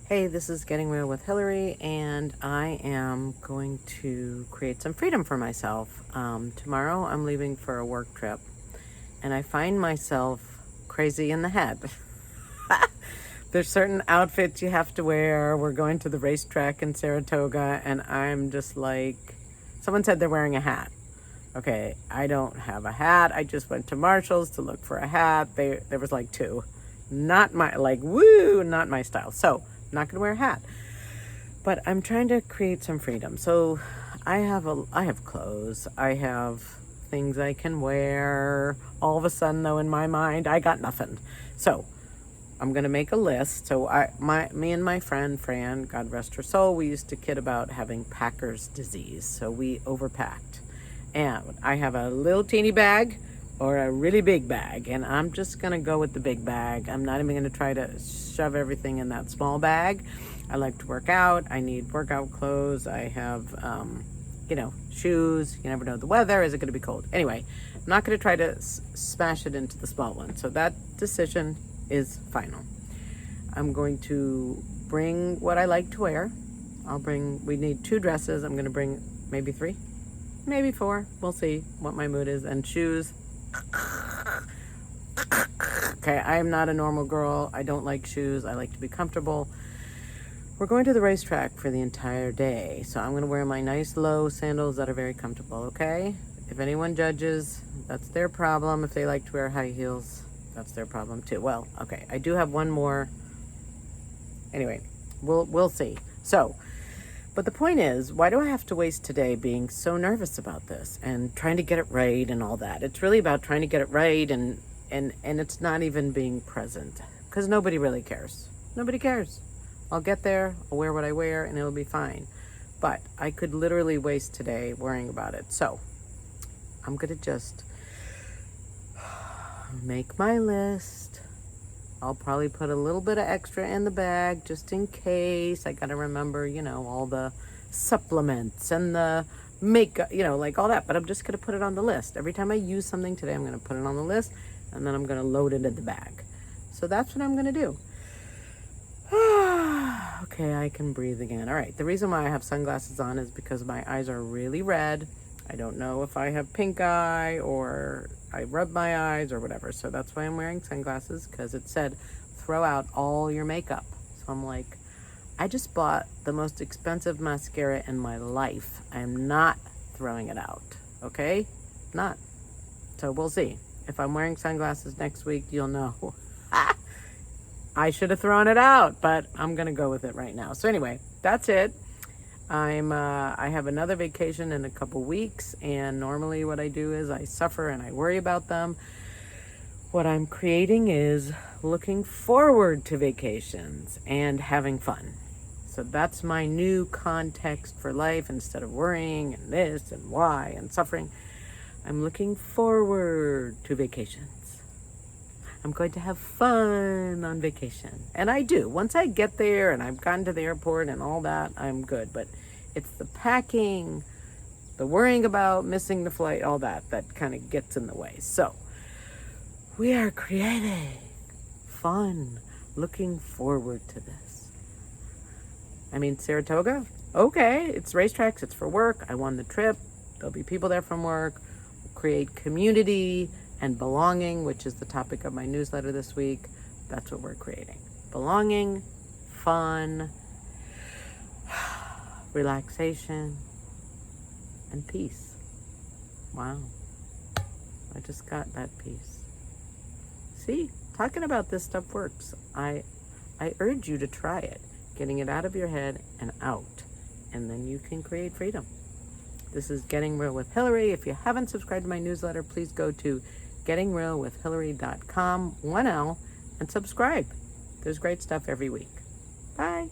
Hey, this is Getting Real with Hillary, and I am going to create some freedom for myself. Tomorrow I'm leaving for a work trip, and I find myself crazy in the head. There's certain outfits you have to wear. We're going to the racetrack in Saratoga, and I'm just like, someone said they're wearing a hat. Okay, I don't have a hat. I just went to Marshall's to look for a hat. There was like two. Not my, like, woo, not my style. So, I'm not going to wear a hat. But I'm trying to create some freedom. So, I have clothes. I have things I can wear. All of a sudden, though, in my mind, I got nothing. So, I'm going to make a list. So, me and my friend, Fran, God rest her soul, we used to kid about having Packer's disease. So, we overpacked. And I have a little teeny bag or a really big bag, and I'm just gonna go with the big bag. I'm not even gonna try to shove everything in that small bag. I like to work out. I need workout clothes. I have, shoes. You never know the weather. Is it gonna be cold? Anyway, I'm not gonna try to smash it into the small one. So that decision is final. I'm going to bring what I like to wear. We need 2 dresses. I'm gonna bring maybe 3. Maybe 4. We'll see what my mood is. And shoes. Okay, I am not a normal girl. I don't like shoes. I like to be comfortable. We're going to the racetrack for the entire day. So I'm going to wear my nice low sandals that are very comfortable, okay? If anyone judges, that's their problem. If they like to wear high heels, that's their problem too. Well, okay, I do have one more. Anyway, we'll see. So, but the point is, why do I have to waste today being so nervous about this and trying to get it right and all that? It's really about trying to get it right, and it's not even being present, because nobody really cares. Nobody cares. I'll get there, I'll wear what I wear, and it'll be fine. But I could literally waste today worrying about it. So I'm going to just make my list. I'll probably put a little bit of extra in the bag just in case. I got to remember, all the supplements and the makeup, like all that. But I'm just going to put it on the list. Every time I use something today, I'm going to put it on the list, and then I'm going to load it in the bag. So that's what I'm going to do. Okay, I can breathe again. All right, the reason why I have sunglasses on is because my eyes are really red. I don't know if I have pink eye or I rub my eyes or whatever. So that's why I'm wearing sunglasses, because it said throw out all your makeup. So I'm like, I just bought the most expensive mascara in my life. I'm not throwing it out, okay? Not. So we'll see. If I'm wearing sunglasses next week, you'll know. I should have thrown it out, but I'm going to go with it right now. So anyway, that's it. I have another vacation in a couple weeks, and normally what I do is I suffer and I worry about them. What I'm creating is looking forward to vacations and having fun. So that's my new context for life. Instead of worrying and this and why and suffering, I'm looking forward to vacations. I'm going to have fun on vacation. And I do. Once I get there and I've gotten to the airport and all that, I'm good. But it's the packing, the worrying about missing the flight, all that kind of gets in the way. So we are creating fun, looking forward to this. I mean, Saratoga? Okay, it's racetracks, it's for work. I won the trip. There'll be people there from work. We'll create community and belonging, which is the topic of my newsletter this week. That's what we're creating. Belonging, fun, relaxation, and peace. Wow. I just got that peace. See, talking about this stuff works. I urge you to try it. Getting it out of your head and out. And then you can create freedom. This is Getting Real with Hillary. If you haven't subscribed to my newsletter, please go to gettingrealwithhillary.com, 1L, and subscribe. There's great stuff every week. Bye.